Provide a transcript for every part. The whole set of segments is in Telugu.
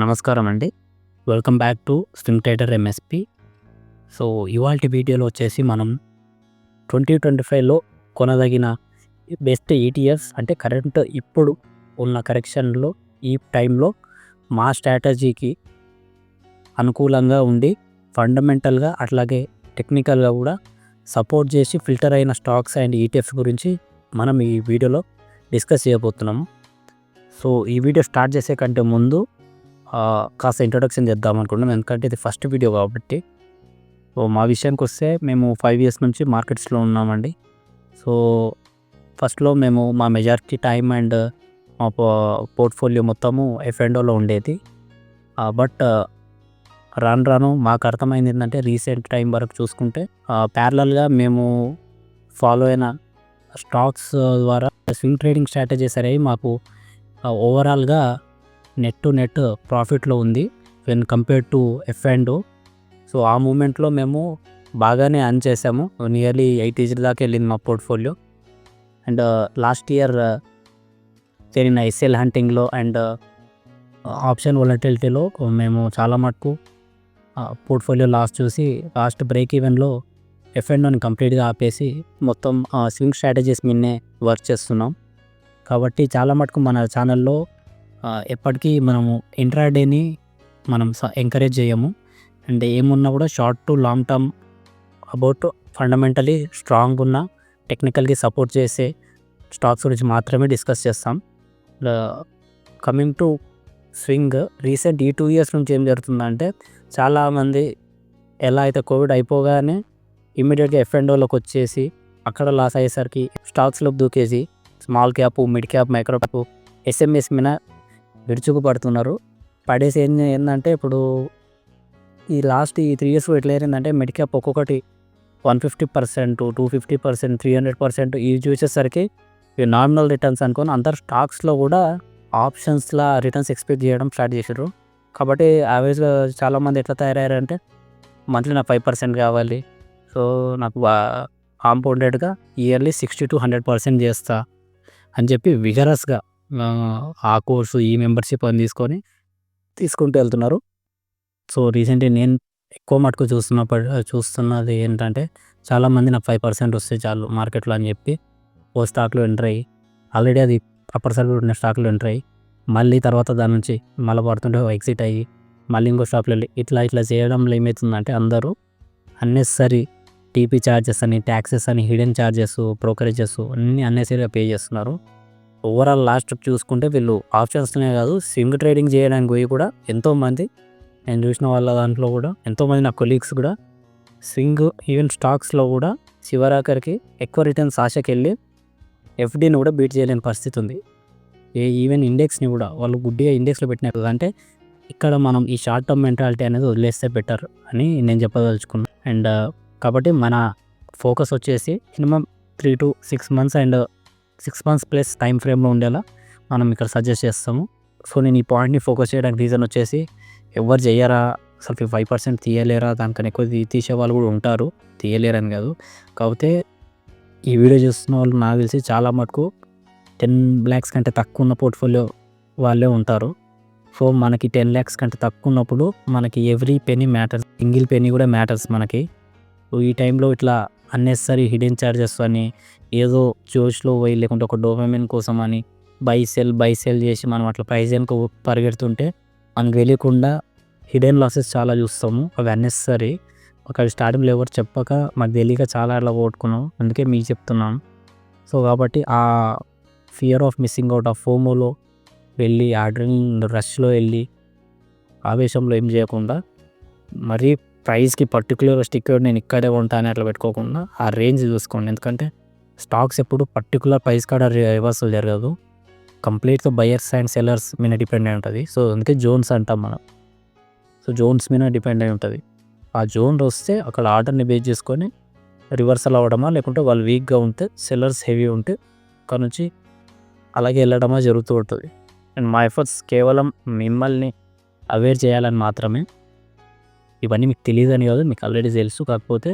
నమస్కారం అండి. Welcome back to swing trader MSP. So ఇవాల్టి వీడియోలో వచ్చేసి మనం 2025లో కొనదగిన బెస్ట్ ఈటీఎఫ్స్ అంటే కరెంట్ ఇప్పుడు ఉన్న కరెక్షన్లో ఈ టైంలో మా స్ట్రాటజీకి అనుకూలంగా ఉండి ఫండమెంటల్గా అట్లాగే టెక్నికల్గా కూడా సపోర్ట్ చేసి ఫిల్టర్ అయిన స్టాక్స్ అండ్ ఈటీఎఫ్స్ గురించి మనం ఈ వీడియోలో డిస్కస్ చేయబోతున్నాము. సో ఈ వీడియో స్టార్ట్ చేసే కంటే ముందు కాస్త ఇంట్రొడక్షన్ చేద్దాం అనుకుంటున్నాం, ఎందుకంటే ఇది ఫస్ట్ వీడియో కాబట్టి. సో మా విషయానికి వస్తే మేము 5 years నుంచి మార్కెట్స్లో ఉన్నామండి. సో ఫస్ట్లో మేము మా మెజారిటీ టైం అండ్ మా పోర్ట్ఫోలియో మొత్తము ఎఫ్ఎండోలో ఉండేది. బట్ రాను మాకు అర్థమైంది ఏంటంటే రీసెంట్ టైం వరకు చూసుకుంటే ప్యారలల్గా మేము ఫాలో అయిన స్టాక్స్ ద్వారా స్వింగ్ ట్రేడింగ్ స్ట్రాటజీస్ అనేవి మాకు ఓవరాల్గా నెట్ టు నెట్ ప్రాఫిట్లో ఉంది వెన్ కంపేర్ టు ఎఫ్ఎండో. సో ఆ మూమెంట్లో మేము బాగానే అర్న్ చేసాము. నియర్లీ 8 దాకా వెళ్ళింది మా పోర్ట్ఫోలియో. అండ్ లాస్ట్ ఇయర్ జరిగిన ఎస్ఎల్ హంటింగ్లో అండ్ ఆప్షన్ వొలటిలిటీలో మేము చాలా మటుకు పోర్ట్ఫోలియో లాస్ చూసి లాస్ట్ బ్రేక్ ఈవెన్లో ఎఫ్ఎండోని కంప్లీట్గా ఆపేసి మొత్తం స్వింగ్ స్ట్రాటజీస్ మీదనే వర్క్ చేస్తున్నాం. కాబట్టి చాలా మటుకు మన ఛానల్లో ఎప్పటికీ మనము ఇంట్రాడేని మనం ఎంకరేజ్ చేయము. అండ్ ఏమున్నా కూడా short to long term about fundamentally strong ఉన్న టెక్నికల్గా సపోర్ట్ చేసే స్టాక్స్ గురించి మాత్రమే డిస్కస్ చేస్తాం. కమింగ్ టు స్వింగ్, రీసెంట్ ఈ 2 years నుంచి ఏం జరుగుతుందంటే చాలామంది ఎలా అయితే కోవిడ్ అయిపోగానే ఇమ్మీడియట్గా ఎఫ్ఎండోలోకి వచ్చేసి అక్కడ లాస్ అయ్యేసరికి స్టాక్స్లోకి దూకేసి small cap, mid cap, micro cap, SMS మీద విరుచుకు పడుతున్నారు. పడేసి ఏంటంటే ఇప్పుడు ఈ లాస్ట్ ఈ 3 years ఎట్లా ఏంటంటే మిడ్ క్యాప్ ఒక్కొక్కటి 150%, 250%, 300% ఇవి చూసేసరికి ఇవి నామినల్ రిటర్న్స్ అనుకొని అందరు స్టాక్స్లో కూడా ఆప్షన్స్లా రిటర్న్స్ ఎక్స్పెక్ట్ చేయడం స్టార్ట్ చేశారు. కాబట్టి యావరేజ్గా చాలామంది ఎట్లా తయారయ్యారంటే మంత్లీ నాకు 5% కావాలి, సో నాకు కాంపౌండెడ్గా ఇయర్లీ 60 to 100% చేస్తా అని చెప్పి విగరస్గా ఆ కోర్సు ఈ మెంబర్షిప్ అని తీసుకుంటూ వెళ్తున్నారు. సో రీసెంట్లీ నేను ఎక్కువ మటుకు చూస్తున్నది ఏంటంటే చాలామంది నాకు 5% వస్తే చాలు మార్కెట్లో అని చెప్పి ఓ స్టాక్లో ఎంటర్ అయ్యి ఆల్రెడీ అది అప్పర్ సైడ్ ఉన్న స్టాక్లో ఎంటర్ అయ్యి మళ్ళీ తర్వాత దాని నుంచి మళ్ళీ పడుతుంటే ఎగ్జిట్ అయ్యి మళ్ళీ ఇంకో స్టాక్లో వెళ్ళి ఇట్లా చేయడంలో ఏమవుతుందంటే అందరూ అన్నెసరీ టీపీ ఛార్జెస్ అని, ట్యాక్సెస్ అని, హిడెన్ ఛార్జెస్, బ్రోకరేజెస్ అన్నీ అన్నెసరీగా పే చేస్తున్నారు. ఓవరాల్ లాస్ట్ చూసుకుంటే వీళ్ళు ఆప్షన్స్నే కాదు స్వింగ్ ట్రేడింగ్ చేయడానికి పోయి కూడా ఎంతోమంది నేను చూసిన వాళ్ళ దాంట్లో కూడా ఎంతోమంది నా కొలీగ్స్ కూడా స్వింగ్ ఈవెన్ స్టాక్స్లో కూడా చివరాఖరికి ఎక్కువ రిటర్న్స్ ఆశకి వెళ్ళి ఎఫ్డీని కూడా బీట్ చేయలేని పరిస్థితి ఉంది. ఈవెన్ ఇండెక్స్ని కూడా వాళ్ళు గుడ్డిగా ఇండెక్స్లో పెట్టినారు. అంటే ఇక్కడ మనం ఈ షార్ట్ టర్మ్ మెంటాలిటీ అనేది వదిలేస్తే బెటర్ అని నేను చెప్పదలుచుకున్నాను. అండ్ కాబట్టి మన ఫోకస్ వచ్చేసి minimum 3 to 6 months and 6 months plus time ఫ్రేమ్లో ఉండేలా మనం ఇక్కడ సజెస్ట్ చేస్తాము. సో నేను ఈ పాయింట్ని ఫోకస్ చేయడానికి రీజన్ వచ్చేసి ఎవరు చేయరా, అసలు 5% తీయలేరా, దానికన్నా ఎక్కువ తీసే వాళ్ళు కూడా ఉంటారు, తీయలేరని కాదు. కాకపోతే ఈ వీడియో చూస్తున్న వాళ్ళు నాకు తెలిసి చాలా మటుకు 10 lakhs కంటే తక్కువ ఉన్న పోర్ట్ఫోలియో వాళ్ళే ఉంటారు. సో మనకి 10 lakhs కంటే తక్కువ ఉన్నప్పుడు మనకి every penny matters, single penny కూడా మ్యాటర్స్ మనకి. సో ఈ టైంలో ఇట్లా అన్నెసరీ హిడెన్ ఛార్జెస్ అని ఏదో జోష్లో పోయి లేకుంటే ఒక డోపమైన్ కోసం అని బై సెల్ చేసి మనం అట్లా ప్రైజ్ వెనుక పరిగెడుతుంటే మనకు తెలియకుండా హిడెన్ లాసెస్ చాలా చూస్తాము. అవి అన్నెసరీ ఒక స్టార్టింగ్లో ఎవరు చెప్పక మాకు తెలియక చాలా అట్లా పోగొట్టుకున్నాం, అందుకే మీకు చెప్తున్నాను. సో కాబట్టి ఆ fear of missing out of ఫోమోలో వెళ్ళి ఆర్డరింగ్ రష్లో వెళ్ళి ఆవేశంలో ఏం చేయకుండా మరీ ప్రైస్కి పర్టికులర్ స్టిక్ నేను ఇక్కడే ఉంటాను అట్లా పెట్టుకోకుండా ఆ రేంజ్ చూసుకోండి. ఎందుకంటే స్టాక్స్ ఎప్పుడు పర్టికులర్ ప్రైస్ కాడ రివర్సల్ జరగదు, కంప్లీట్గా బయర్స్ అండ్ సెల్లర్స్ మీద డిపెండ్ అయి ఉంటుంది. సో అందుకే జోన్స్ అంటాం మనం. సో జోన్స్ మీద డిపెండ్ అయి ఉంటుంది. ఆ జోన్ వస్తే అక్కడ ఆర్డర్ని బేస్ చేసుకొని రివర్సల్ అవ్వడమా లేకుంటే వాళ్ళు వీక్గా ఉంటే సెల్లర్స్ హెవీ ఉంటే అక్కడ నుంచి అలాగే వెళ్ళడమా జరుగుతూ ఉంటుంది. అండ్ మా ఎఫర్ట్స్ కేవలం మిమ్మల్ని అవేర్ చేయాలని మాత్రమే. ఇవన్నీ మీకు తెలియదని కాదు, మీకు ఆల్రెడీ తెలుసు. కాకపోతే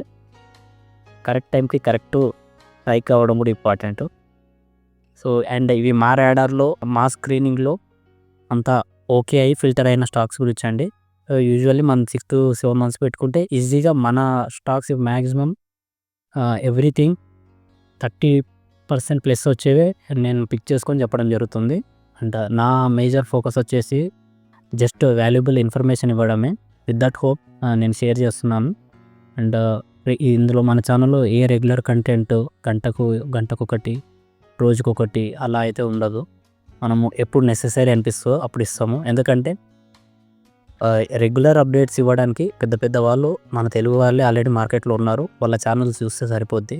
కరెక్ట్ టైంకి కరెక్ట్ స్ట్రైక్ అవ్వడం కూడా ఇంపార్టెంట్. సో అండ్ ఇవి మా రాడార్లో మా స్క్రీనింగ్లో అంత ఓకే ఫిల్టర్ అయిన స్టాక్స్ గురించి అండి. యూజువల్లీ మనం 6-7 మంత్స్ పెట్టుకుంటే ఈజీగా మన స్టాక్స్ మ్యాక్సిమం ఎవ్రీథింగ్ 30% ప్లస్ వచ్చేవే నేను పిక్ చేసుకొని చెప్పడం జరుగుతుంది. అండ్ నా మేజర్ ఫోకస్ వచ్చేసి జస్ట్ వాల్యుబుల్ ఇన్ఫర్మేషన్ ఇవ్వడమే. విత్ దట్ హోప్ నేను షేర్ చేస్తున్నాను. అండ్ ఇందులో మన ఛానల్లో రెగ్యులర్ కంటెంట్ గంటకొకటి, రోజుకొకటి అలా అయితే ఉండదు. మనము ఎప్పుడు నెసెసరీ అనిపిస్తుందో అప్పుడు ఇస్తాము. ఎందుకంటే రెగ్యులర్ అప్డేట్స్ ఇవ్వడానికి పెద్ద వాళ్ళు మన తెలుగు వాళ్ళే ఆల్రెడీ మార్కెట్లో ఉన్నారు. వాళ్ళ ఛానల్స్ చూస్తే సరిపోద్ది.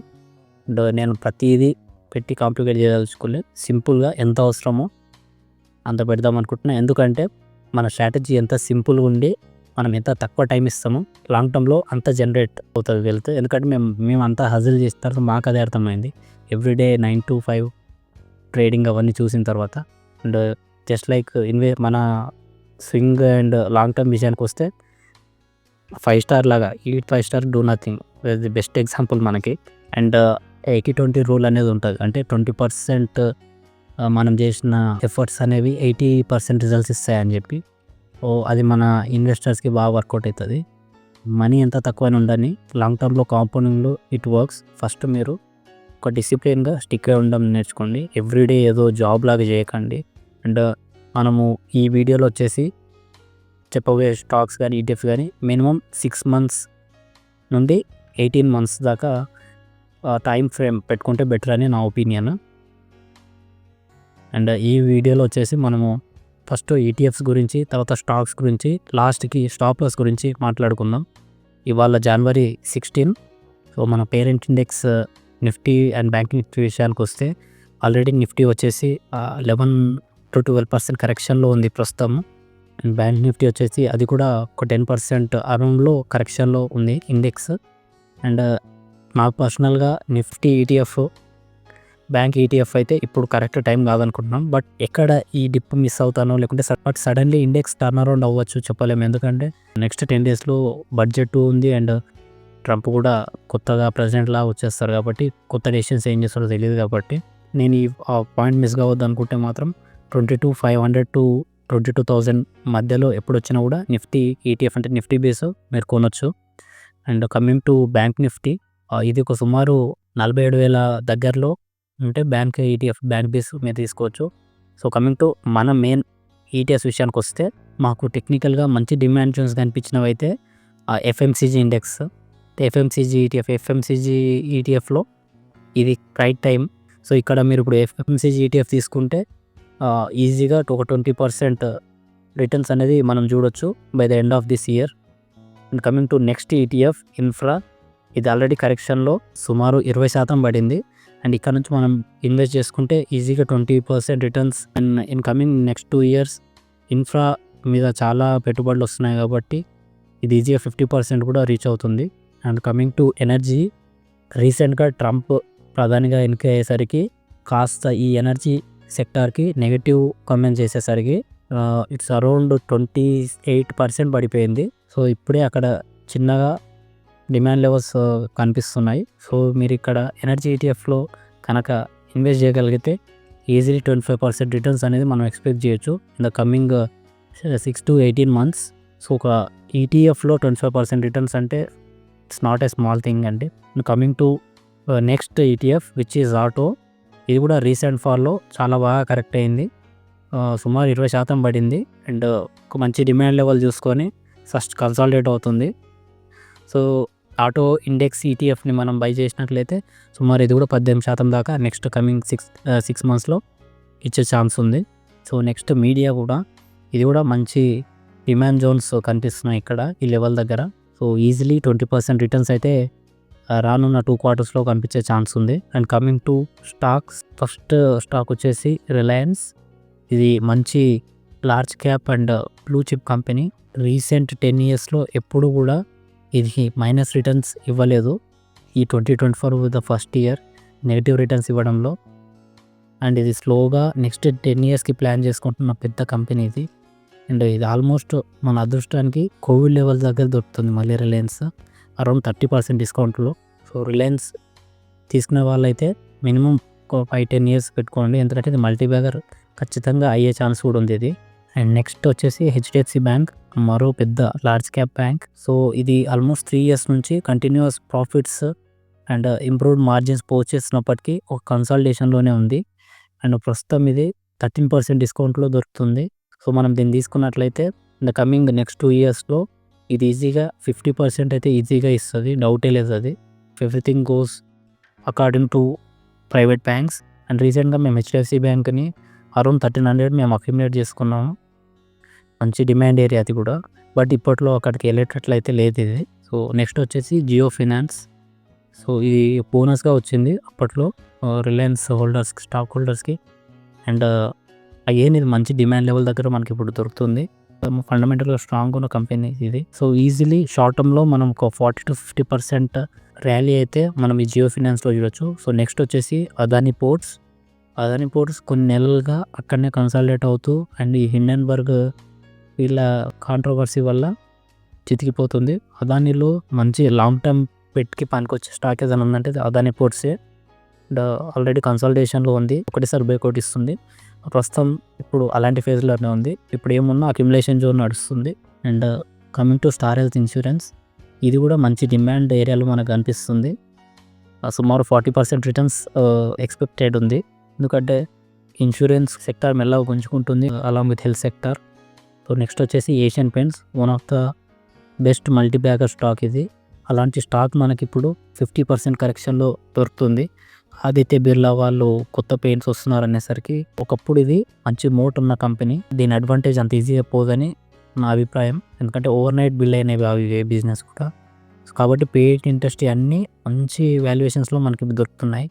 అండ్ నేను ప్రతిదీ పెట్టి కాంప్లికేట్ చేయదలుచుకోలేదు. సింపుల్గా ఎంత అవసరమో అంత పెడదాం అనుకుంటున్నా. ఎందుకంటే మన స్ట్రాటజీ ఎంత సింపుల్గా ఉండి మనం ఎంత తక్కువ టైం ఇస్తామో లాంగ్ టర్మ్లో అంత జనరేట్ అవుతుంది వెల్త్. ఎందుకంటే మేము అంతా హజిల్ చేసిన తర్వాత మాకు అదే అర్థమైంది. ఎవ్రీడే 9 to 5 ట్రేడింగ్ అవన్నీ చూసిన తర్వాత. అండ్ జస్ట్ లైక్ మన స్వింగ్ అండ్ లాంగ్ టర్మ్ విషయానికి వస్తే 5 స్టార్ లాగా eat 5 star do nothing the best example మనకి. అండ్ 80-20 రూల్ అనేది ఉంటుంది. అంటే 20% మనం చేసిన ఎఫర్ట్స్ అనేవి 80% రిజల్ట్స్ ఇస్తాయని చెప్పి. అది మన ఇన్వెస్టర్స్కి బాగా వర్కౌట్ అవుతుంది. మనీ ఎంత తక్కువని ఉండని లాంగ్ టర్మ్లో కాంపౌండింగ్లో ఇట్ వర్క్స్. ఫస్ట్ మీరు ఒక డిసిప్లిన్గా స్టిక్ అయి ఉండడం నేర్చుకోండి. ఎవ్రీడే ఏదో జాబ్ లాగా చేయకండి. అండ్ మనము ఈ వీడియోలో వచ్చేసి చెప్పబోయే స్టాక్స్ కానీ ఈటీఎఫ్ కానీ మినిమం 6 months నుండి 18 months దాకా టైం ఫ్రేమ్ పెట్టుకుంటే బెటర్ అని నా ఒపీనియన్. అండ్ ఈ వీడియోలో వచ్చేసి మనము ఫస్ట్ ఈటీఎఫ్స్ గురించి, తర్వాత స్టాక్స్ గురించి, లాస్ట్కి స్టాప్ లాస్ గురించి మాట్లాడుకుందాం. ఇవాళ January 16. సో మన parent index Nifty and bank Nifty విషయానికి వస్తే ఆల్రెడీ నిఫ్టీ వచ్చేసి 11-12% కరెక్షన్లో ఉంది ప్రస్తుతం. అండ్ బ్యాంక్ నిఫ్టీ వచ్చేసి అది కూడా ఒక 10% అరౌండ్లో కరెక్షన్లో ఉంది ఇండెక్స్. అండ్ నాకు పర్సనల్గా నిఫ్టీ ఈటీఎఫ్, బ్యాంక్ ఈటీఎఫ్ అయితే ఇప్పుడు కరెక్ట్ టైం కాదనుకుంటున్నాం. బట్ ఎక్కడ ఈ డిప్ మిస్ అవుతానో లేకుంటే సడన్లీ ఇండెక్స్ టర్న్ అరౌండ్ అవ్వచ్చు చెప్పలేము. ఎందుకంటే నెక్స్ట్ 10 daysలో బడ్జెట్ ఉంది. అండ్ ట్రంప్ కూడా కొత్తగా ప్రెసిడెంట్లా వచ్చేస్తారు కాబట్టి కొత్త డెసిషన్స్ ఏం చేస్తారో తెలియదు. కాబట్టి నేను ఈ పాయింట్ మిస్ కావద్దు అనుకుంటే మాత్రం 22,500 to 22,000 మధ్యలో ఎప్పుడు వచ్చినా కూడా నిఫ్టీ ఈటీఎఫ్ అంటే నిఫ్టీ బేస్ మీరు కొనొచ్చు. And coming to bank Nifty, ఇది ఒక సుమారు 47,000 దగ్గరలో ఉంటే బ్యాంక్ ఈటీఎఫ్ బ్యాంక్ బేస్ మీరు తీసుకోవచ్చు. సో కమింగ్ టు మన మెయిన్ ఈటీఎఫ్ విషయానికి వస్తే మాకు టెక్నికల్గా మంచి డిమాండ్ జోన్స్ కనిపించినవి అయితే ఎఫ్ఎంసీజీ ఇండెక్స్, ఎఫ్ఎంసీజీ ఈటీఎఫ్లో ఇది రైట్ టైం. సో ఇక్కడ మీరు ఇప్పుడు ఎఫ్ఎంసీజీ ఈటీఎఫ్ తీసుకుంటే ఈజీగా ఒక 20% రిటర్న్స్ అనేది మనం చూడొచ్చు by the end of this year. And coming to next ETF infra, ఇది ఆల్రెడీ కరెక్షన్లో సుమారు 20% పడింది. అండ్ ఇక్కడ నుంచి మనం ఇన్వెస్ట్ చేసుకుంటే ఈజీగా 20% returns. And in coming next 2 years infra మీద చాలా పెట్టుబడులు వస్తున్నాయి కాబట్టి ఇది ఈజీగా 50% కూడా రీచ్ అవుతుంది. అండ్ కమింగ్ టు ఎనర్జీ, రీసెంట్గా ట్రంప్ ప్రధానిగా ఎన్నికయ్యేసరికి కాస్త ఈ ఎనర్జీ సెక్టార్కి నెగిటివ్ కామెంట్ చేసేసరికి ఇట్స్ అరౌండ్ 28% పడిపోయింది. సో ఇప్పుడే అక్కడ చిన్నగా డిమాండ్ లెవెల్స్ కనిపిస్తున్నాయి. సో మీరు ఇక్కడ ఎనర్జీ ఈటీఎఫ్లో కనుక ఇన్వెస్ట్ చేయగలిగితే ఈజీలీ 25% రిటర్న్స్ అనేది మనం ఎక్స్పెక్ట్ చేయొచ్చు in the coming 6 to 18 months. So ఒక ఈటీఎఫ్లో 25% రిటర్న్స్ అంటే it's not a small thing అండి. Coming to next ETF which is auto, ఇది కూడా రీసెంట్ ఫాల్లో చాలా బాగా కరెక్ట్ అయింది. సుమారు 20% పడింది. అండ్ ఒక మంచి డిమాండ్ లెవెల్ చూసుకొని ఫస్ట్ కన్సాలిడేట్ అవుతుంది. సో ఆటో ఇండెక్స్ ఈటీఎఫ్ని మనం బై చేసినట్లయితే సుమారు ఇది కూడా 18% దాకా నెక్స్ట్ కమింగ్ 6 monthsలో ఇచ్చే ఛాన్స్ ఉంది. సో నెక్స్ట్ మీడియా కూడా, ఇది కూడా మంచి డిమాండ్ జోన్స్ కనిపిస్తున్నాయి ఇక్కడ ఈ లెవెల్ దగ్గర. సో ఈజీలీ 20% రిటర్న్స్ అయితే రానున్న 2 quartersలో కనిపించే ఛాన్స్ ఉంది. And coming to stocks, first stock వచ్చేసి రిలయన్స్, ఇది మంచి large cap and blue chip company. Recent 10 yearsలో ఎప్పుడు కూడా ఇది మైనస్ రిటర్న్స్ ఇవ్వలేదు. ఈ 2024 the first year negative returns ఇవ్వడంలో. అండ్ ఇది స్లోగా నెక్స్ట్ 10 yearsకి ప్లాన్ చేసుకుంటున్న పెద్ద కంపెనీ ఇది. అండ్ ఇది ఆల్మోస్ట్ మన అదృష్టానికి కోవిడ్ లెవెల్ దగ్గర దొరుకుతుంది మళ్ళీ రిలయన్స్ అరౌండ్ 30% డిస్కౌంట్లో. సో రిలయన్స్ తీసుకునే వాళ్ళైతే మినిమం 5-10 years పెట్టుకోండి. ఎందుకంటే ఇది మల్టీబ్యాగర్ ఖచ్చితంగా అయ్యే ఛాన్స్ కూడా ఉంది ఇది. అండ్ నెక్స్ట్ వచ్చేసి హెచ్డిఎఫ్సి బ్యాంక్, మరో పెద్ద లార్జ్ క్యాప్ బ్యాంక్. సో ఇది ఆల్మోస్ట్ 3 years నుంచి continuous profits and improved margins post చేస్తున్నప్పటికీ ఒక కన్సాలిడేషన్లోనే ఉంది. అండ్ ప్రస్తుతం ఇది 13% డిస్కౌంట్లో దొరుకుతుంది. సో మనం దీన్ని తీసుకున్నట్లయితే ఇన్ ద కమింగ్ నెక్స్ట్ 2 yearsలో ఇది ఈజీగా 50% అయితే ఈజీగా ఇస్తుంది, డౌటే లేదు అది. Everything goes according to private banks. And రీసెంట్గా మేము హెచ్డిఎఫ్సి బ్యాంక్ని అరౌండ్ 1300 మేము అక్యుములేట్ చేసుకున్నాము. మంచి డిమాండ్ ఏరియా అది కూడా, బట్ ఇప్పట్లో అక్కడికి వెళ్ళేటట్లయితే లేదు ఇది. సో నెక్స్ట్ వచ్చేసి జియో ఫైనాన్స్. సో ఇది బోనస్గా వచ్చింది అప్పట్లో రిలయన్స్ హోల్డర్స్కి, స్టాక్ హోల్డర్స్కి. అండ్ అగైన్ ఇది మంచి డిమాండ్ లెవెల్ దగ్గర మనకి ఇప్పుడు దొరుకుతుంది. ఫండమెంటల్గా స్ట్రాంగ్ ఉన్న కంపెనీ ఇది. సో ఈజీలీ షార్ట్ టర్మ్లో మనం ఒక 40-50% ర్యాలీ అయితే మనం ఈ జియో ఫైనాన్స్లో చూడొచ్చు. సో నెక్స్ట్ వచ్చేసి అదానీ పోర్ట్స్. అదానీ పోర్ట్స్ కొన్ని నెలలుగా అక్కడనే కన్సాలిడేట్ అవుతూ అండ్ ఈ హిండెన్బర్గ్ వీళ్ళ కాంట్రవర్సీ వల్ల చితికిపోతుంది. అదానీలో మంచి లాంగ్ టర్మ్ పెట్టుకి పనికొచ్చే స్టాక్ ఏదైనా ఉందంటే అదానీ పోర్ట్సే. అండ్ ఆల్రెడీ కన్సాలిడేషన్లో ఉంది, ఒకటేసారి బ్రేక్అవుట్ ఇస్తుంది. ప్రస్తుతం ఇప్పుడు అలాంటి ఫేజ్లోనే ఉంది. ఇప్పుడు ఏమున్నా అక్యుములేషన్ జోన్ నడుస్తుంది. And coming to star health insurance, ఇది కూడా మంచి డిమాండ్ ఏరియాలో మనకు కనిపిస్తుంది. సుమారు 40% రిటర్న్స్ ఎక్స్పెక్టెడ్ ఉంది. ఎందుకంటే ఇన్సూరెన్స్ సెక్టార్ మెల్లగా గుంజుకుంటుంది along with health sector. So next వచ్చేసి Asian Paints, one of the best multibagger stock ఇది. అలాంటి స్టాక్ మనకి ఇప్పుడు 50% కరెక్షన్లో దొరుకుతుంది. ఆదిత్య బిర్లా వాళ్ళు కొత్త పెయింట్స్ వస్తున్నారు అనేసరికి ఒకప్పుడు ఇది మంచి మోట్ ఉన్న కంపెనీ, దీని అడ్వాంటేజ్ అంత ఈజీగా పోదని నా అభిప్రాయం. ఎందుకంటే ఓవర్ నైట్ బిల్ అయినవి అవి ఏ బిజినెస్ కూడా. కాబట్టి పెయింట్ ఇండస్ట్రీ అన్నీ మంచి వాల్యుయేషన్స్లో మనకి దొరుకుతున్నాయి.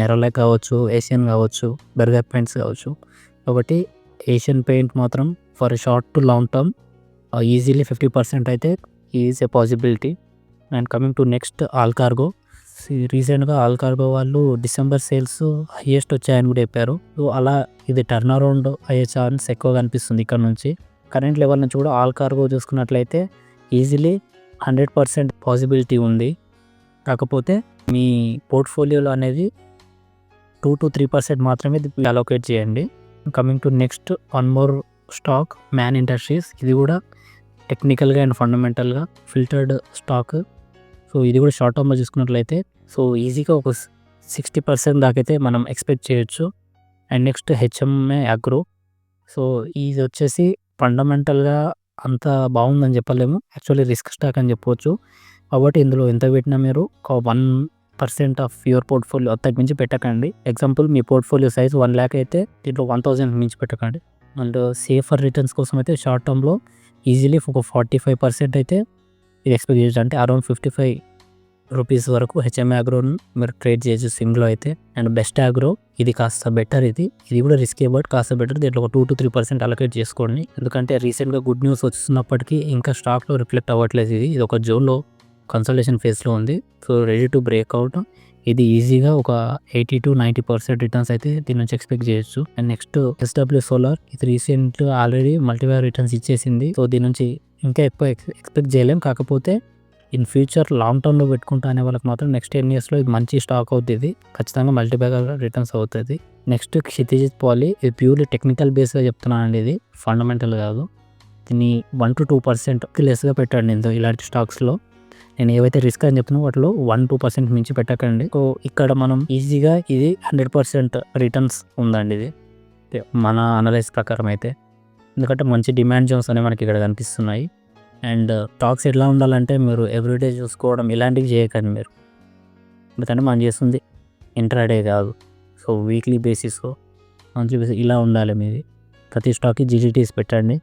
నెరోలాక్ కావచ్చు, ఏషియన్ కావచ్చు, బెర్గర్ పెయింట్స్ కావచ్చు. కాబట్టి ఏషియన్ పెయింట్ మాత్రం for short to long term easily 50% అయితే is a possibility. And coming to next all cargo. రీసెంట్గా ఆల్ కార్గో వాళ్ళు డిసెంబర్ సేల్స్ హైయెస్ట్ వచ్చాయని కూడా చెప్పారు. సో అలా ఇది టర్న్ అరౌండ్ అయ్యే ఛాన్స్ ఎక్కువగా అనిపిస్తుంది ఇక్కడ నుంచి. కరెంట్ లెవెల్ నుంచి కూడా ఆల్ కార్గో చూసుకున్నట్లయితే ఈజీలీ 100% పాసిబిలిటీ ఉంది. కాకపోతే మీ పోర్ట్ఫోలియోలో అనేది 2-3% మాత్రమే అలోకేట్ చేయండి. Coming to next one more stock, man industries. ఇది కూడా టెక్నికల్గా అండ్ ఫండమెంటల్గా ఫిల్టర్డ్ స్టాక్. సో ఇది కూడా షార్ట్ టర్మ్లో చూసుకున్నట్లయితే సో ఈజీగా ఒక 60% దాకైతే మనం ఎక్స్పెక్ట్ చేయొచ్చు. And next HMA agro. So ఇది వచ్చేసి ఫండమెంటల్గా అంత బాగుందని చెప్పలేము, యాక్చువల్లీ రిస్క్ స్టాక్ అని చెప్పవచ్చు. కాబట్టి ఇందులో ఎంత పెట్టినా మీరు ఒక 1% ఆఫ్ యువర్ పోర్ట్ఫోలియో అంతకు మించి పెట్టకండి. ఎగ్జాంపుల్ మీ పోర్ట్ఫోలియో సైజ్ 1 lakh అయితే దీంట్లో 1000 మించి పెట్టకండి. అండ్ సేఫర్ రిటర్న్స్ కోసం అయితే షార్ట్ టర్మ్లో ఈజీలీ ఒక 45% అయితే ఇది ఎక్స్పెక్ట్ చేయొచ్చు. అంటే అరౌండ్ 55 రూపీస్ వరకు హెచ్ఎంఏ అగ్రోని మీరు ట్రేడ్ చేయొచ్చు సిమ్లో అయితే. అండ్ బెస్ట్ అగ్రో ఇది కాస్త బెటర్, ఇది కూడా రిస్కే బట్ కాస్త బెటర్. దీంట్లో ఒక 2-3% అలొకేట్ చేసుకోండి. ఎందుకంటే రీసెంట్గా గుడ్ న్యూస్ వస్తున్నప్పటికీ ఇంకా స్టాక్లో రిఫ్లెక్ట్ అవ్వట్లేదు. ఇది ఒక జోన్లో కన్సల్టేషన్ ఫేజ్లో ఉంది. So ready to breakout. ఇది ఈజీగా ఒక 80-90% రిటర్న్స్ అయితే దీని నుంచి ఎక్స్పెక్ట్ చేయొచ్చు. అండ్ నెక్స్ట్ ఎస్డబ్ల్యూ సోలార్, ఇది రీసెంట్గా ఆల్రెడీ మల్టీవేర్ రిటర్న్స్ ఇచ్చేసింది. సో దీని నుంచి ఇంకా ఎక్కువ ఎక్స్పెక్ట్ చేయలేం. కాకపోతే ఇన్ ఫ్యూచర్ లాంగ్ టర్మ్లో పెట్టుకుంటా అనే వాళ్ళకి మాత్రం నెక్స్ట్ 10 yearsలో ఇది మంచి స్టాక్ అవుతుంది. ఇది ఖచ్చితంగా మల్టీబ్యాగర్ రిటర్న్స్ అవుతుంది. నెక్స్ట్ క్షితిజ్ పాలి, ఇది ప్యూర్లీ టెక్నికల్ బేస్గా చెప్తున్నానండి, ఇది ఫండమెంటల్ కాదు. దీన్ని 1-2% లెస్గా పెట్టండి ఇందులో ఇలాంటి స్టాక్స్లో. నేను ఏవైతే రిస్క్ అని చెప్తున్నా వాటిలో 1-2% మించి పెట్టకండి. సో ఇక్కడ మనం ఈజీగా ఇది 100% రిటర్న్స్ ఉందండి ఇది మన అనలైజ్ ప్రకారం అయితే. ఎందుకంటే మంచి డిమాండ్ జోన్స్ అనేవి మనకి ఇక్కడ కనిపిస్తున్నాయి. అండ్ స్టాక్స్ ఎట్లా ఉండాలంటే మీరు ఎవ్రీడే చూసుకోవడం ఇలాంటివి చేయకండి మీరు. ఎందుకంటే మనం చేస్తుంది ఇంట్రాడే కాదు, సో వీక్లీ బేసిస్లో మంత్లీ బేసిస్ ఇలా ఉండాలి మీది. ప్రతి స్టాక్కి జీటీటీస్ పెట్టండి.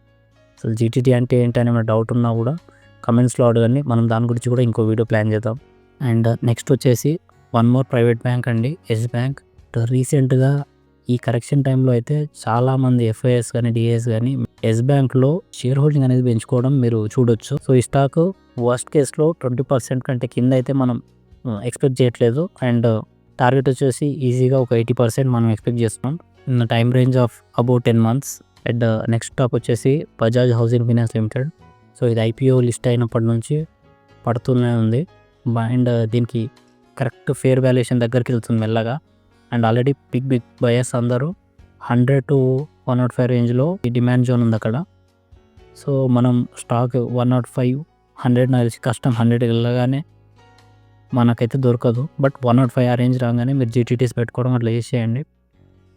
సో జీటీటీ అంటే ఏంటని ఏమైనా డౌట్ ఉన్నా కూడా కమెంట్స్లో అడగండి, మనం దాని గురించి కూడా ఇంకో వీడియో ప్లాన్ చేద్దాం. అండ్ నెక్స్ట్ వచ్చేసి వన్ మోర్ ప్రైవేట్ బ్యాంక్ అండి, ఎస్ బ్యాంక్. రీసెంట్గా ఈ కరెక్షన్ టైంలో అయితే చాలామంది ఎఫ్ఐఎస్ కానీ డిఐఎస్ కానీ ఎస్ బ్యాంక్లో షేర్ హోల్డింగ్ అనేది పెంచుకోవడం మీరు చూడొచ్చు. సో ఈ స్టాక్ వర్స్ట్ కేస్లో 20% కంటే కింద అయితే మనం ఎక్స్పెక్ట్ చేయట్లేదు. అండ్ టార్గెట్ వచ్చేసి ఈజీగా ఒక 80% మనం ఎక్స్పెక్ట్ చేస్తున్నాం in time range of about 10 months. And next stock వచ్చేసి Bajaj housing finance limited. So ఇది ఐపీఓ లిస్ట్ అయినప్పటి నుంచి పడుతూనే ఉంది. అండ్ దీనికి కరెక్ట్ ఫేర్ వాల్యుయేషన్ దగ్గరికి వెళ్తుంది మెల్లగా. అండ్ ఆల్రెడీ బిగ్ బయర్స్ అందరూ 100 to 105 రేంజ్లో ఈ డిమాండ్ జోన్ ఉంది అక్కడ. సో మనం స్టాక్ 105, 100 నాకు తెలిసి కష్టం. 100 వెళ్ళగానే మనకైతే దొరకదు. బట్ 105 ఆ రేంజ్ రాగానే మీరు జీటీటీస్ పెట్టుకోవడం అట్లా చేసేయండి.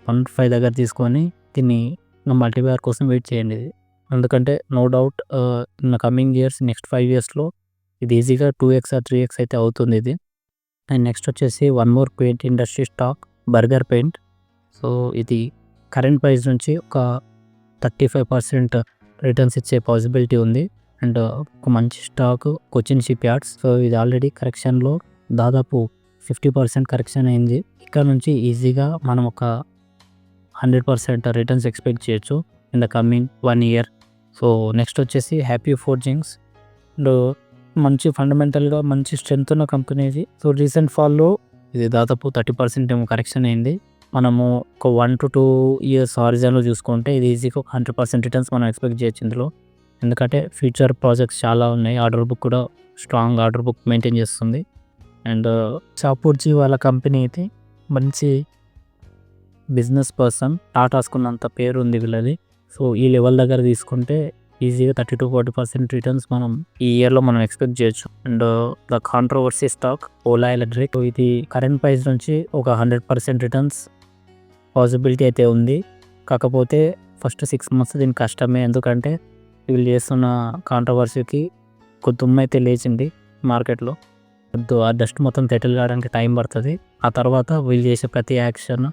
105 దగ్గర తీసుకొని దీన్ని మల్టీబయర్ కోసం వెయిట్ చేయండి. ఇది ఎందుకంటే no doubt in coming years next 5 yearsలో ఇది ఈజీగా 2x or 3x అయితే అవుతుంది ఇది. అండ్ నెక్స్ట్ వచ్చేసి one more paint industry stock, Berger paint. So ఇది కరెంట్ ప్రైస్ నుంచి ఒక 35% రిటర్న్స్ ఇచ్చే పాసిబిలిటీ ఉంది. అండ్ ఒక మంచి stock Cochin ship yards. So ఇది ఆల్రెడీ కరెక్షన్లో దాదాపు 50% కరెక్షన్ అయింది. ఇక్కడ నుంచి ఈజీగా మనం ఒక 100% రిటర్న్స్ ఎక్స్పెక్ట్ చేయొచ్చు in the coming 1 year. So next వచ్చేసి హ్యాపీ ఫోర్జింగ్స్. అండ్ మంచి ఫండమెంటల్గా మంచి స్ట్రెంత్ ఉన్న కంపెనీ ఇది. సో రీసెంట్ ఫాల్లో ఇది దాదాపు 30% ఏమో కరెక్షన్ అయింది. మనము ఒక 1 to 2 years హారిజన్లో చూసుకుంటే ఇది ఈజీగా ఒక 100% రిటర్న్స్ మనం ఎక్స్పెక్ట్ చేయొచ్చు ఇందులో. ఎందుకంటే ఫ్యూచర్ ప్రాజెక్ట్స్ చాలా ఉన్నాయి. ఆర్డర్ బుక్ కూడా స్ట్రాంగ్ ఆర్డర్ బుక్ మెయింటైన్ చేస్తుంది. అండ్ చాపూర్జీ వాళ్ళ కంపెనీ అయితే మంచి బిజినెస్ పర్సన్, టాటాస్కున్నంత పేరు ఉంది వీళ్ళది. సో ఈ లెవెల్ దగ్గర తీసుకుంటే ఈజీగా 30-40% రిటర్న్స్ మనం ఈ ఇయర్లో మనం ఎక్స్పెక్ట్ చేయొచ్చు. And the controversy stock Ola electric. ఇది కరెంట్ ప్రైస్ నుంచి ఒక 100% రిటర్న్స్ పాసిబిలిటీ అయితే ఉంది. కాకపోతే ఫస్ట్ 6 months దీనికి కష్టమే. ఎందుకంటే వీళ్ళు చేస్తున్న కాంట్రవర్సీకి కొద్ది దుమ్ము అయితే లేచింది మార్కెట్లో. ఆ డస్ట్ మొత్తం సెటిల్ కావడానికి టైం పడుతుంది. ఆ తర్వాత వీళ్ళు చేసే ప్రతి action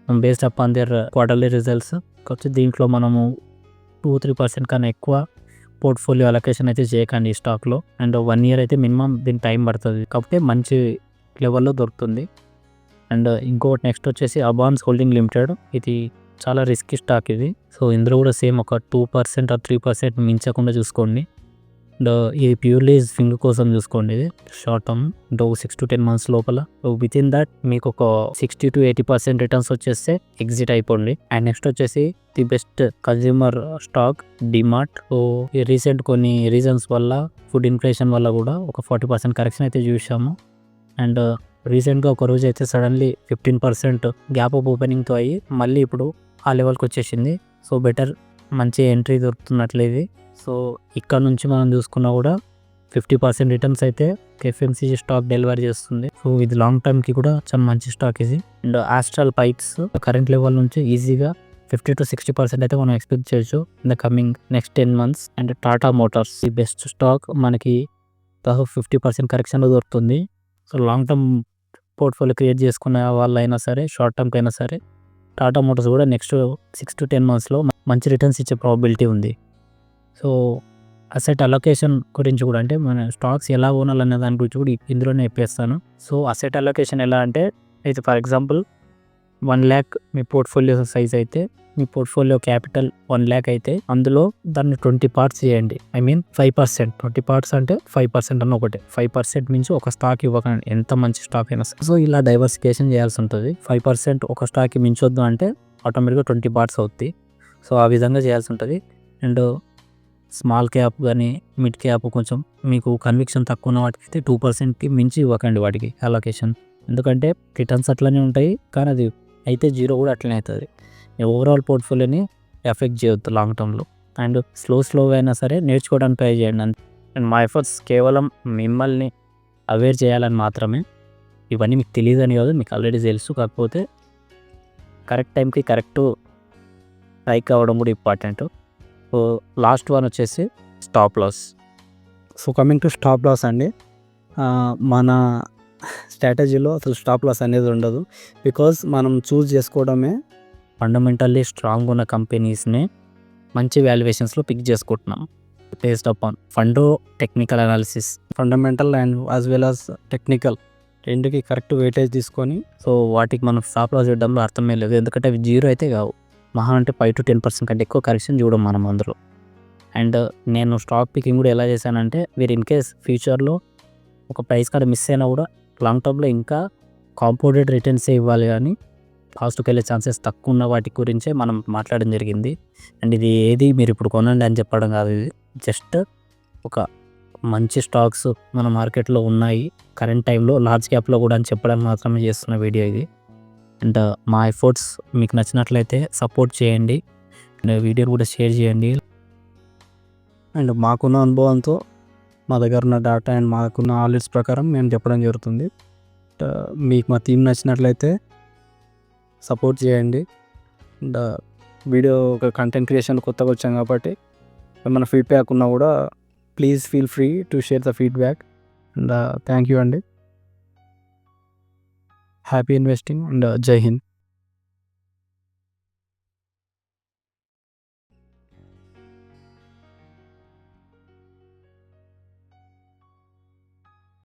based upon there quarterly results. కాకపోతే దీంట్లో మనము 2-3% కన్నా ఎక్కువ పోర్ట్ఫోలియో అలొకేషన్ అయితే చేయకండి ఈ స్టాక్లో. అండ్ 1 year అయితే మినిమం దీనికి టైం పడుతుంది. కాకపోతే మంచి లెవెల్లో దొరుకుతుంది. అండ్ ఇంకోటి నెక్స్ట్ వచ్చేసి అబాన్స్ హోల్డింగ్ లిమిటెడ్. ఇది చాలా రిస్కీ స్టాక్ ఇది. సో ఇందులో కూడా సేమ్ ఒక 2% or 3% మించకుండా చూసుకోండి. అండ్ ఇది ప్యూర్లీ స్వింగ్ కోసం చూసుకోండి. ఇది షార్ట్ టర్మ్ అంటే 6 to 10 months లోపల. సో విత్ ఇన్ దట్ మీకు ఒక 60-80% రిటర్న్స్ వచ్చేస్తే ఎగ్జిట్ అయిపోండి. అండ్ నెక్స్ట్ వచ్చేసి the best consumer stock DMart. So ఈ రీసెంట్ కొన్ని రీజన్స్ వల్ల, ఫుడ్ ఇన్ఫ్లేషన్ వల్ల కూడా ఒక 40% కరెక్షన్ అయితే చూసాము. అండ్ రీసెంట్గా ఒక రోజు అయితే సడన్లీ 15% గ్యాప్ ఆఫ్ ఓపెనింగ్తో అయ్యి మళ్ళీ ఇప్పుడు ఆ లెవెల్కి వచ్చేసింది. సో బెటర్ మంచి ఎంట్రీ దొరుకుతున్నట్లేదు. సో ఇక్కడ నుంచి మనం చూసుకున్నా కూడా 50% రిటర్న్స్ అయితే ఎఫ్ఎంసీజీ స్టాక్ డెలివరీ చేస్తుంది. సో ఇది లాంగ్ టర్మ్కి కూడా చాలా మంచి స్టాక్ ఇది. And astral pipes current level నుంచి ఈజీగా 50-60% అయితే మనం ఎక్స్పెక్ట్ చేయొచ్చు in the coming next 10 months. And Tata Motors ఈ బెస్ట్ స్టాక్ మనకి దాదాపు 50% కరెక్షన్లో దొరుకుతుంది. So long term portfolio create చేసుకున్న వాళ్ళైనా సరే, షార్ట్ టర్మ్కి అయినా సరే టాటా మోటార్స్ కూడా నెక్స్ట్ 6 to 10 monthsలో మంచి రిటర్న్స్ ఇచ్చే ప్రాబిలిటీ ఉంది. సో అసెట్ అలొకేషన్ గురించి కూడా, అంటే మన స్టాక్స్ ఎలా కొనాలనే దాని గురించి కూడా ఇందులోనే చెప్పేస్తాను. సో అసెట్ అలొకేషన్ ఎలా అంటే, అయితే for example 1 lakh me portfolio size అయితే, మీ పోర్ట్ఫోలియో క్యాపిటల్ 1 lakh అయితే అందులో దాన్ని 20 parts చేయండి. I mean 5%. 20 parts అంటే 5% అన్న ఒకటే. 5% మించి ఒక స్టాక్ ఇవ్వకండి, ఎంత మంచి స్టాక్ అయినా సరే. సో ఇలా డైవర్సిఫికేషన్ చేయాల్సి ఉంటుంది. 5% ఒక స్టాక్కి మించొద్దు అంటే ఆటోమేటిక్గా 20 parts అవుతుంది. సో ఆ విధంగా చేయాల్సి ఉంటుంది. అండ్ స్మాల్ క్యాప్ కానీ మిడ్ క్యాప్ కొంచెం మీకు కన్విక్షన్ తక్కువ ఉన్న వాటికి అయితే 2%కి మించి ఇవ్వకండి వాటికి అలొకేషన్. ఎందుకంటే రిటర్న్స్ అట్లనే ఉంటాయి, కానీ అది అయితే 0 కూడా అట్లనే అవుతుంది. ఓవరాల్ పోర్ట్ఫోలియోని ఎఫెక్ట్ చేయొద్దు లాంగ్ టర్మ్లో. అండ్ స్లోగా అయినా సరే నేర్చుకోవడానికి ట్రై చేయండి. అండ్ మా ఎఫర్ట్స్ కేవలం మిమ్మల్ని అవేర్ చేయాలని మాత్రమే. ఇవన్నీ మీకు తెలియదని కాదు, మీకు ఆల్రెడీ తెలుసు. కాకపోతే కరెక్ట్ టైంకి కరెక్ట్ స్ట్రైక్ అవ్వడం కూడా ఇంపార్టెంట్. సో లాస్ట్ వన్ వచ్చేసి stop loss. So coming to stop loss అండి, మన స్ట్రాటజీలో అసలు స్టాప్ లాస్ అనేది ఉండదు. బికాజ్ మనం చూస్ చేసుకోవడమే ఫండమెంటల్లీ స్ట్రాంగ్ ఉన్న కంపెనీస్ని మంచి వాల్యుయేషన్స్లో పిక్ చేసుకుంటున్నాం బేస్డ్ అపాన్ ఫండో technical analysis. Fundamental and as well as technical రెండుకి కరెక్ట్ వెయిటేజ్ తీసుకొని, సో వాటికి మనం స్టాప్ లాస్ చేయడంలో అర్థమే లేదు. ఎందుకంటే అవి 0 అయితే కావు, మహా అంటే 5-10% కంటే ఎక్కువ కరెక్షన్ చూడడం మనం అందులో. అండ్ నేను స్టాక్ పికింగ్ కూడా ఎలా చేశానంటే, మీరు ఇన్ కేస్ ఫ్యూచర్లో ఒక ప్రైస్ కార్డ్ మిస్ అయినా కూడా లాంగ్ టర్మ్లో ఇంకా కాంపౌండెడ్ రిటర్న్సే ఇవ్వాలి, కానీ పాజిటివ్కి వెళ్ళే ఛాన్సెస్ తక్కువ ఉన్న వాటి గురించే మనం మాట్లాడడం జరిగింది. అండ్ ఇది ఏది మీరు ఇప్పుడు కొనండి అని చెప్పడం కాదు, ఇది జస్ట్ ఒక మంచి స్టాక్స్ మన మార్కెట్లో ఉన్నాయి కరెంట్ టైంలో, లార్జ్ క్యాప్లో కూడా అని చెప్పడానికి మాత్రమే చేస్తున్న వీడియో ఇది. అండ్ మా ఎఫర్ట్స్ మీకు నచ్చినట్లయితే సపోర్ట్ చేయండి. వీడియోని కూడా షేర్ చేయండి. అండ్ మాకున్న అనుభవంతో మా దగ్గర ఉన్న డేటా అండ్ మాకున్న ఆల్రెడ్స్ ప్రకారం మేము చెప్పడం జరుగుతుంది. మీకు మా థీమ్ నచ్చినట్లయితే సపోర్ట్ చేయండి. అండ్ వీడియో ఒక కంటెంట్ క్రియేషన్ కొత్తగా వచ్చాం కాబట్టి ఏమైనా ఫీడ్బ్యాక్ ఉన్నా కూడా please feel free to share the feedback. And thank you అండి. హ్యాపీ ఇన్వెస్టింగ్ అండ్ జై హింద్.